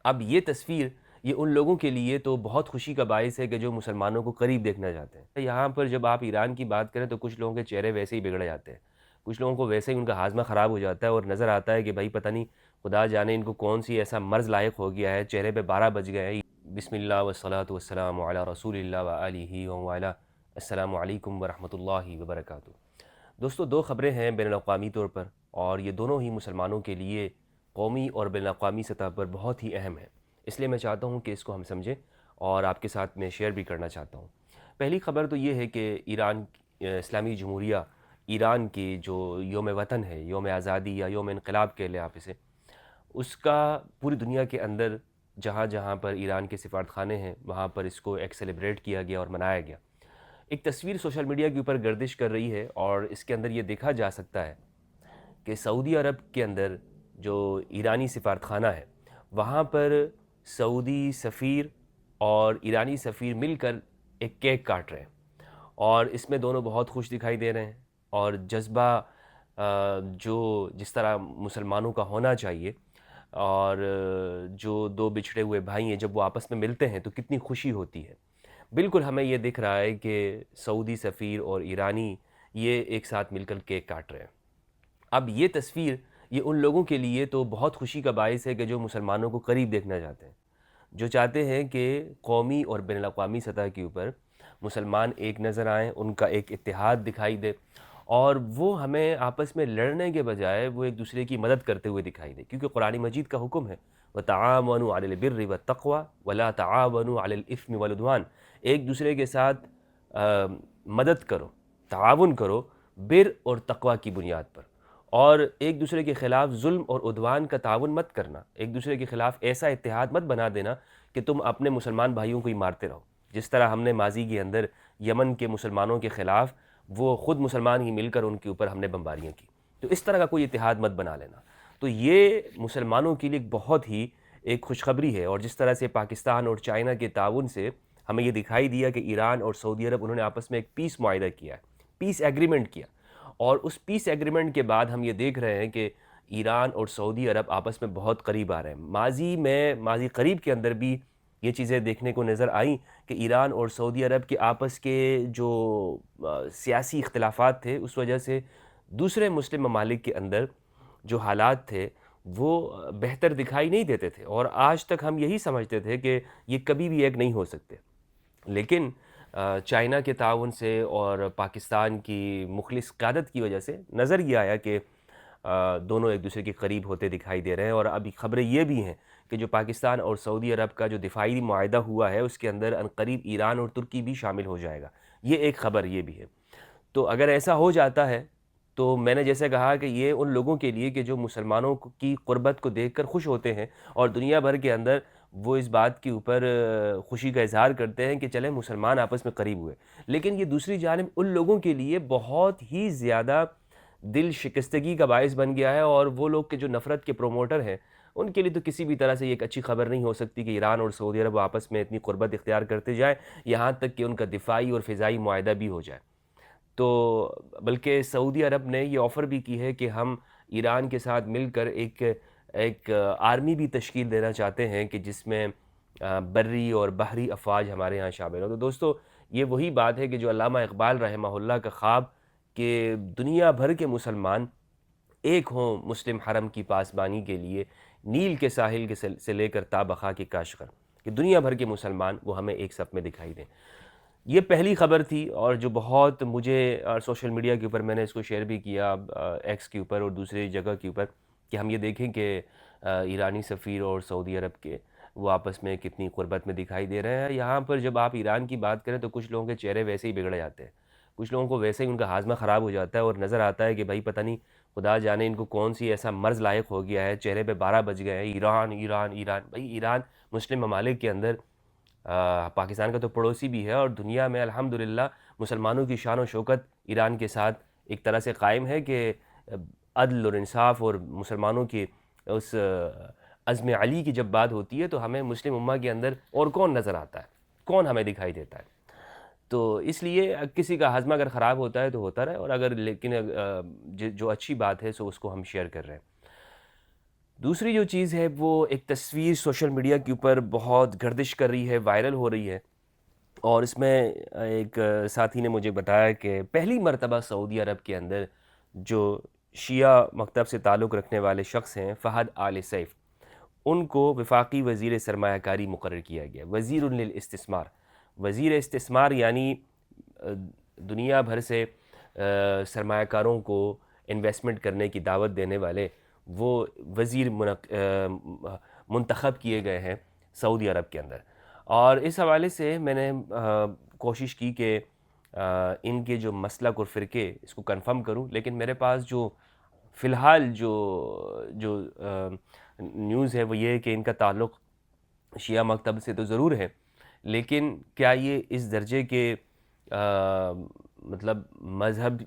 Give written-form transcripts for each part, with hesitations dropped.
اب یہ تصویر یہ ان لوگوں کے لیے تو بہت خوشی کا باعث ہے کہ جو مسلمانوں کو قریب دیکھنا چاہتے ہیں۔ یہاں پر جب آپ ایران کی بات کریں تو کچھ لوگوں کے چہرے ویسے ہی بگڑ جاتے ہیں، کچھ لوگوں کو ویسے ہی ان کا ہاضمہ خراب ہو جاتا ہے اور نظر آتا ہے کہ بھائی پتہ نہیں خدا جانے ان کو کون سی ایسا مرض لاحق ہو گیا ہے، چہرے پہ 12 بج گئے ہیں۔ بسم اللہ والصلاۃ والسلام علی رسول اللہ وآلہ وعلی السلام علیکم ورحمۃ اللہ وبرکاتہ۔ دوستو، دو خبریں ہیں بین الاقوامی طور پر، اور یہ دونوں ہی مسلمانوں کے لیے قومی اور بین الاقوامی سطح پر بہت ہی اہم ہیں، اس لیے میں چاہتا ہوں کہ اس کو ہم سمجھیں اور آپ کے ساتھ میں شیئر بھی کرنا چاہتا ہوں۔ پہلی خبر تو یہ ہے کہ ایران اسلامی جمہوریہ ایران کی جو یوم وطن ہے، یوم آزادی یا یوم انقلاب کہہ لیں آپ اسے، اس کا پوری دنیا کے اندر جہاں جہاں پر ایران کے سفارت خانے ہیں وہاں پر اس کو ایک سیلیبریٹ کیا گیا اور منایا گیا۔ ایک تصویر سوشل میڈیا کے اوپر گردش کر رہی ہے اور اس کے اندر یہ دیکھا جا سکتا ہے کہ سعودی عرب کے اندر جو ایرانی سفارت خانہ ہے وہاں پر سعودی سفیر اور ایرانی سفیر مل کر ایک کیک کاٹ رہے ہیں، اور اس میں دونوں بہت خوش دکھائی دے رہے ہیں، اور جذبہ جو جس طرح مسلمانوں کا ہونا چاہیے، اور جو دو بچھڑے ہوئے بھائی ہیں جب وہ آپس میں ملتے ہیں تو کتنی خوشی ہوتی ہے۔ بالکل ہمیں یہ دکھ رہا ہے کہ سعودی سفیر اور ایرانی یہ ایک ساتھ مل کر کیک کاٹ رہے ہیں۔ اب یہ تصویر یہ ان لوگوں کے لیے تو بہت خوشی کا باعث ہے کہ جو مسلمانوں کو قریب دیکھنا چاہتے ہیں، جو چاہتے ہیں کہ قومی اور بین الاقوامی سطح کے اوپر مسلمان ایک نظر آئیں، ان کا ایک اتحاد دکھائی دے، اور وہ ہمیں آپس میں لڑنے کے بجائے وہ ایک دوسرے کی مدد کرتے ہوئے دکھائی دے، کیونکہ قرآن مجید کا حکم ہے وَتَعَاوَنُوا عَلَى الْبِرِّ وَالتَّقْوَى وَلَا تَعَاوَنُوا عَلَى الْإِثْمِ وَالْعُدْوَانِ، ایک دوسرے کے ساتھ مدد کرو، تعاون کرو بر اور تقوی کی بنیاد پر، اور ایک دوسرے کے خلاف ظلم اور عدوان کا تعاون مت کرنا، ایک دوسرے کے خلاف ایسا اتحاد مت بنا دینا کہ تم اپنے مسلمان بھائیوں کو ہی مارتے رہو، جس طرح ہم نے ماضی کے اندر یمن کے مسلمانوں کے خلاف وہ خود مسلمان ہی مل کر ان کے اوپر ہم نے بمباریاں کی، تو اس طرح کا کوئی اتحاد مت بنا لینا۔ تو یہ مسلمانوں کے لیے ایک بہت ہی ایک خوشخبری ہے، اور جس طرح سے پاکستان اور چائنا کے تعاون سے ہمیں یہ دکھائی دیا کہ ایران اور سعودی عرب انہوں نے آپس میں ایک پیس معاہدہ کیا ہے، پیس ایگریمنٹ کیا، اور اس پیس ایگریمنٹ کے بعد ہم یہ دیکھ رہے ہیں کہ ایران اور سعودی عرب آپس میں بہت قریب آ رہے ہیں۔ ماضی قریب کے اندر بھی یہ چیزیں دیکھنے کو نظر آئیں کہ ایران اور سعودی عرب کے آپس کے جو سیاسی اختلافات تھے اس وجہ سے دوسرے مسلم ممالک کے اندر جو حالات تھے وہ بہتر دکھائی نہیں دیتے تھے، اور آج تک ہم یہی سمجھتے تھے کہ یہ کبھی بھی ایک نہیں ہو سکتے، لیکن چائنا کے تعاون سے اور پاکستان کی مخلص قیادت کی وجہ سے نظر یہ آیا کہ دونوں ایک دوسرے کے قریب ہوتے دکھائی دے رہے ہیں، اور ابھی خبریں یہ بھی ہیں کہ جو پاکستان اور سعودی عرب کا جو دفاعی معاہدہ ہوا ہے اس کے اندر عنقریب ایران اور ترکی بھی شامل ہو جائے گا، یہ ایک خبر یہ بھی ہے۔ تو اگر ایسا ہو جاتا ہے تو میں نے جیسے کہا کہ یہ ان لوگوں کے لیے کہ جو مسلمانوں کی قربت کو دیکھ کر خوش ہوتے ہیں اور دنیا بھر کے اندر وہ اس بات کے اوپر خوشی کا اظہار کرتے ہیں کہ چلیں مسلمان آپس میں قریب ہوئے، لیکن یہ دوسری جانب ان لوگوں کے لیے بہت ہی زیادہ دل شکستگی کا باعث بن گیا ہے، اور وہ لوگ کہ جو نفرت کے پروموٹر ہیں ان کے لیے تو کسی بھی طرح سے یہ ایک اچھی خبر نہیں ہو سکتی کہ ایران اور سعودی عرب آپس میں اتنی قربت اختیار کرتے جائیں یہاں تک کہ ان کا دفاعی اور فضائی معاہدہ بھی ہو جائے۔ تو بلکہ سعودی عرب نے یہ آفر بھی کی ہے کہ ہم ایران کے ساتھ مل کر ایک آرمی بھی تشکیل دینا چاہتے ہیں کہ جس میں بری اور بحری افواج ہمارے ہاں شامل ہوں۔ تو دوستو، یہ وہی بات ہے کہ جو علامہ اقبال رحمہ اللہ کا خواب کہ دنیا بھر کے مسلمان ایک ہوں مسلم حرم کی پاسبانی کے لیے، نیل کے ساحل کے سے لے کر تا بخا کے کاشغر، کہ دنیا بھر کے مسلمان وہ ہمیں ایک صف میں دکھائی دیں۔ یہ پہلی خبر تھی، اور جو بہت مجھے سوشل میڈیا کے اوپر میں نے اس کو شیئر بھی کیا، ایکس کے اوپر اور دوسری جگہ کے اوپر، کہ ہم یہ دیکھیں کہ ایرانی سفیر اور سعودی عرب کے وہ آپس میں کتنی قربت میں دکھائی دے رہے ہیں۔ یہاں پر جب آپ ایران کی بات کریں تو کچھ لوگوں کے چہرے ویسے ہی بگڑ جاتے ہیں، کچھ لوگوں کو ویسے ہی ان کا ہاضمہ خراب ہو جاتا ہے اور نظر آتا ہے کہ بھائی پتہ نہیں خدا جانے ان کو کون سی ایسا مرض لاحق ہو گیا ہے، چہرے پہ 12 بج گئے ہیں، ایران ایران ایران۔ بھائی ایران مسلم ممالک کے اندر پاکستان کا تو پڑوسی بھی ہے، اور دنیا میں الحمدللہ مسلمانوں کی شان و شوکت ایران کے ساتھ ایک طرح سے قائم ہے کہ عدل اور انصاف اور مسلمانوں کی اس عزم علی کی جب بات ہوتی ہے تو ہمیں مسلم امہ کے اندر اور کون نظر آتا ہے، کون ہمیں دکھائی دیتا ہے؟ تو اس لیے کسی کا ہاضمہ اگر خراب ہوتا ہے تو ہوتا رہے، اور اگر لیکن جو اچھی بات ہے سو اس کو ہم شیئر کر رہے ہیں۔ دوسری جو چیز ہے وہ ایک تصویر سوشل میڈیا کے اوپر بہت گردش کر رہی ہے، وائرل ہو رہی ہے، اور اس میں ایک ساتھی نے مجھے بتایا کہ پہلی مرتبہ سعودی عرب کے اندر جو شیعہ مکتب سے تعلق رکھنے والے شخص ہیں فہد آل سیف، ان کو وفاقی وزیر سرمایہ کاری مقرر کیا گیا، وزیر للاستثمار۔ وزیر استثمار یعنی دنیا بھر سے سرمایہ کاروں کو انویسٹمنٹ کرنے کی دعوت دینے والے وہ وزیر منتخب کیے گئے ہیں سعودی عرب کے اندر۔ اور اس حوالے سے میں نے کوشش کی کہ ان کے جو مسلک اور فرقے اس کو کنفرم کروں، لیکن میرے پاس جو فی الحال جو نیوز ہے وہ یہ ہے کہ ان کا تعلق شیعہ مکتب سے تو ضرور ہے، لیکن کیا یہ اس درجے کے مطلب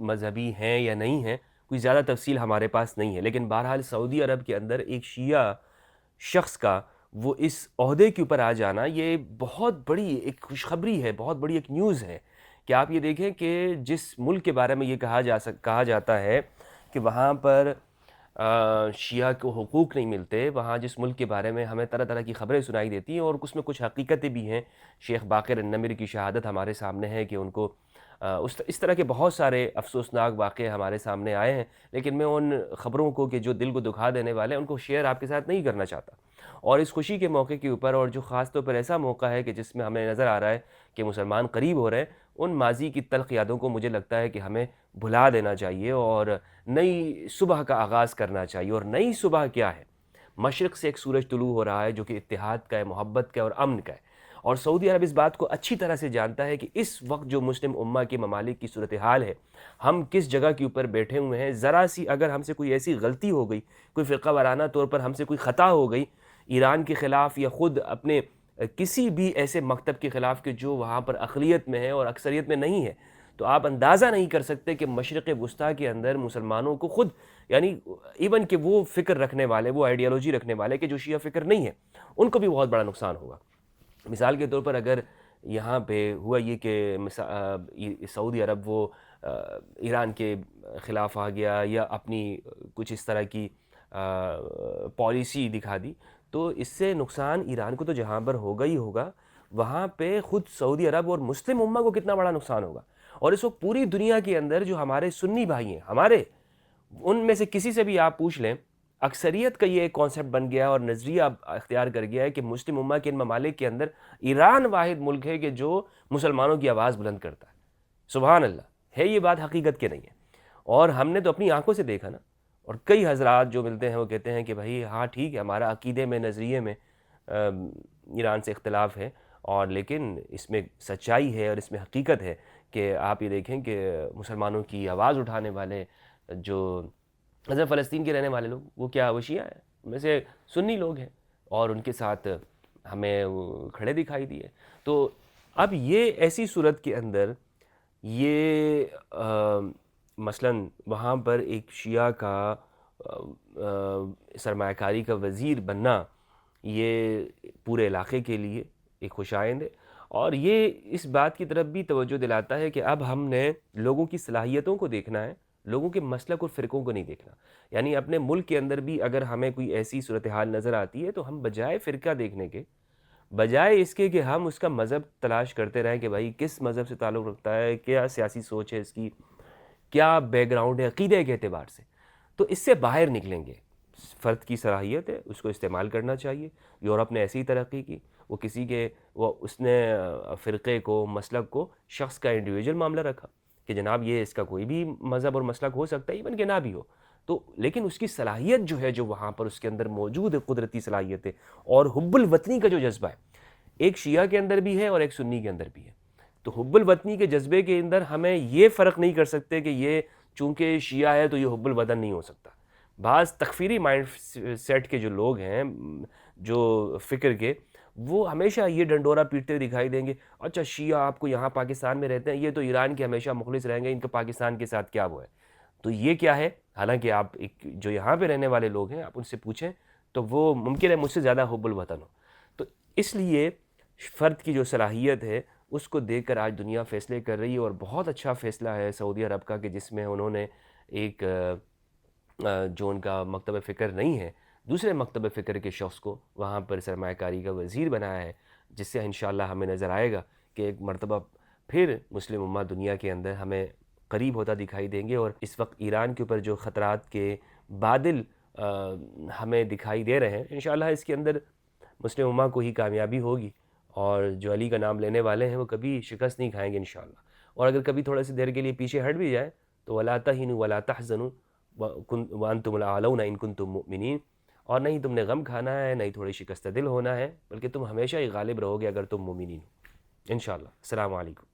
مذہبی ہیں یا نہیں ہیں، کوئی زیادہ تفصیل ہمارے پاس نہیں ہے۔ لیکن بہرحال سعودی عرب کے اندر ایک شیعہ شخص کا وہ اس عہدے کے اوپر آ جانا یہ بہت بڑی ایک خوشخبری ہے، بہت بڑی ایک نیوز ہے کہ آپ یہ دیکھیں کہ جس ملک کے بارے میں یہ کہا جاتا ہے کہ وہاں پر شیعہ کو حقوق نہیں ملتے، وہاں جس ملک کے بارے میں ہمیں طرح طرح کی خبریں سنائی دیتی ہیں اور اس میں کچھ حقیقتیں بھی ہیں۔ شیخ باقر النمری کی شہادت ہمارے سامنے ہے کہ ان کو اس طرح کے بہت سارے افسوسناک واقعے ہمارے سامنے آئے ہیں، لیکن میں ان خبروں کو کہ جو دل کو دکھا دینے والے ہیں ان کو شیئر آپ کے ساتھ نہیں کرنا چاہتا۔ اور اس خوشی کے موقع کے اوپر، اور جو خاص طور پر ایسا موقع ہے کہ جس میں ہمیں نظر آ رہا ہے کہ مسلمان قریب ہو رہے ہیں، ان ماضی کی تلخ یادوں کو مجھے لگتا ہے کہ ہمیں بھلا دینا چاہیے اور نئی صبح کا آغاز کرنا چاہیے۔ اور نئی صبح کیا ہے؟ مشرق سے ایک سورج طلوع ہو رہا ہے جو کہ اتحاد کا ہے، محبت کا ہے اور امن کا ہے، اور سعودی عرب اس بات کو اچھی طرح سے جانتا ہے کہ اس وقت جو مسلم امہ کے ممالک کی صورتحال ہے، ہم کس جگہ کے اوپر بیٹھے ہوئے ہیں۔ ذرا سی اگر ہم سے کوئی ایسی غلطی ہو گئی، کوئی فرقہ وارانہ طور پر ہم سے کوئی خطا ہو گئی ایران کے خلاف یا خود اپنے کسی بھی ایسے مکتب کے خلاف کہ جو وہاں پر اقلیت میں ہے اور اکثریت میں نہیں ہے، تو آپ اندازہ نہیں کر سکتے کہ مشرق وسطیٰ کے اندر مسلمانوں کو خود، یعنی ایون کہ وہ فکر رکھنے والے، وہ آئیڈیالوجی رکھنے والے کہ جو شیعہ فکر نہیں ہے، ان کو بھی بہت بڑا نقصان ہوگا۔ مثال کے طور پر اگر یہاں پہ ہوا یہ کہ سعودی عرب وہ ایران کے خلاف آ گیا یا اپنی کچھ اس طرح کی پالیسی دکھا دی، تو اس سے نقصان ایران کو تو جہاں پر ہوگا ہی ہوگا، وہاں پہ خود سعودی عرب اور مسلم امہ کو کتنا بڑا نقصان ہوگا۔ اور اس وقت پوری دنیا کے اندر جو ہمارے سنی بھائی ہیں، ہمارے ان میں سے کسی سے بھی آپ پوچھ لیں، اکثریت کا یہ ایک کانسیپٹ بن گیا اور نظریہ اختیار کر گیا ہے کہ مسلم امہ کے ان ممالک کے اندر ایران واحد ملک ہے کہ جو مسلمانوں کی آواز بلند کرتا ہے۔ سبحان اللہ، ہے یہ بات حقیقت کے نہیں ہے، اور ہم نے تو اپنی آنکھوں سے دیکھا نا۔ اور کئی حضرات جو ملتے ہیں وہ کہتے ہیں کہ بھائی ہاں ٹھیک ہے، ہمارا عقیدے میں، نظریے میں ایران سے اختلاف ہے، اور لیکن اس میں سچائی ہے اور اس میں حقیقت ہے کہ آپ یہ دیکھیں کہ مسلمانوں کی آواز اٹھانے والے جو مثلا فلسطین کے رہنے والے لوگ، وہ کیا وہ شیعہ ہیں، ان میں سے سنی لوگ ہیں، اور ان کے ساتھ ہمیں وہ کھڑے دکھائی دیے۔ تو اب یہ ایسی صورت کے اندر یہ مثلاً وہاں پر ایک شیعہ کا سرمایہ کاری کا وزیر بننا، یہ پورے علاقے کے لیے ایک خوشائند ہے، اور یہ اس بات کی طرف بھی توجہ دلاتا ہے کہ اب ہم نے لوگوں کی صلاحیتوں کو دیکھنا ہے، لوگوں کے مسلک اور فرقوں کو نہیں دیکھنا۔ یعنی اپنے ملک کے اندر بھی اگر ہمیں کوئی ایسی صورتحال نظر آتی ہے تو ہم بجائے فرقہ دیکھنے کے، بجائے اس کے کہ ہم اس کا مذہب تلاش کرتے رہیں کہ بھائی کس مذہب سے تعلق رکھتا ہے، کیا سیاسی سوچ ہے اس کی، کیا بیک گراؤنڈ ہے عقیدے کے اعتبار سے، تو اس سے باہر نکلیں گے۔ فرد کی صلاحیت ہے، اس کو استعمال کرنا چاہیے۔ یورپ نے ایسی ہی ترقی کی، اس نے فرقے کو، مسلک کو شخص کا انڈیویجول معاملہ رکھا کہ جناب یہ اس کا کوئی بھی مذہب اور مسلک ہو سکتا ہے، ایون کہ نہ بھی ہو، تو لیکن اس کی صلاحیت جو ہے، جو وہاں پر اس کے اندر موجود ہے، قدرتی صلاحیت ہے اور حب الوطنی کا جو جذبہ ہے، ایک شیعہ کے اندر بھی ہے اور ایک سنی کے اندر بھی ہے۔ تو حب الوطنی کے جذبے کے اندر ہمیں یہ فرق نہیں کر سکتے کہ یہ چونکہ شیعہ ہے تو یہ حب الوطن نہیں ہو سکتا۔ بعض تکفیری مائنڈ سیٹ کے جو لوگ ہیں، جو فکر کے، وہ ہمیشہ یہ ڈنڈورا پیٹتے دکھائی دیں گے، اچھا شیعہ آپ کو یہاں پاکستان میں رہتے ہیں، یہ تو ایران کے ہمیشہ مخلص رہیں گے، ان کا پاکستان کے ساتھ کیا وہ ہے۔ تو یہ کیا ہے؟ حالانکہ آپ جو یہاں پہ رہنے والے لوگ ہیں، آپ ان سے پوچھیں تو وہ ممکن ہے مجھ سے زیادہ حب الوطن ہو۔ تو اس لیے فرد کی جو صلاحیت ہے اس کو دیکھ کر آج دنیا فیصلے کر رہی ہے، اور بہت اچھا فیصلہ ہے سعودی عرب کا کہ جس میں انہوں نے ایک جو ان کا مکتب فکر نہیں ہے دوسرے مکتب فکر کے شخص کو وہاں پر سرمایہ کاری کا وزیر بنایا ہے، جس سے انشاءاللہ ہمیں نظر آئے گا کہ ایک مرتبہ پھر مسلم امہ دنیا کے اندر ہمیں قریب ہوتا دکھائی دیں گے، اور اس وقت ایران کے اوپر جو خطرات کے بادل ہمیں دکھائی دے رہے ہیں، انشاءاللہ اس کے اندر مسلم امہ کو ہی کامیابی ہوگی، اور جو علی کا نام لینے والے ہیں وہ کبھی شکست نہیں کھائیں گے انشاءاللہ۔ اور اگر کبھی تھوڑا سی دیر کے لیے پیچھے ہٹ بھی جائیں تو وَلَا تَهِنُوا وَلَا تَحْزَنُوا وَأَنْتُمُ الْأَعْلَوْنَ إِن كُنتُم مُؤْمِنِينَ، اور نہ ہی تم نے غم کھانا ہے، نہ ہی تھوڑی شکست دل ہونا ہے، بلکہ تم ہمیشہ ہی غالب رہو گے اگر تم مومنین ہو انشاءاللہ۔ السلام علیکم۔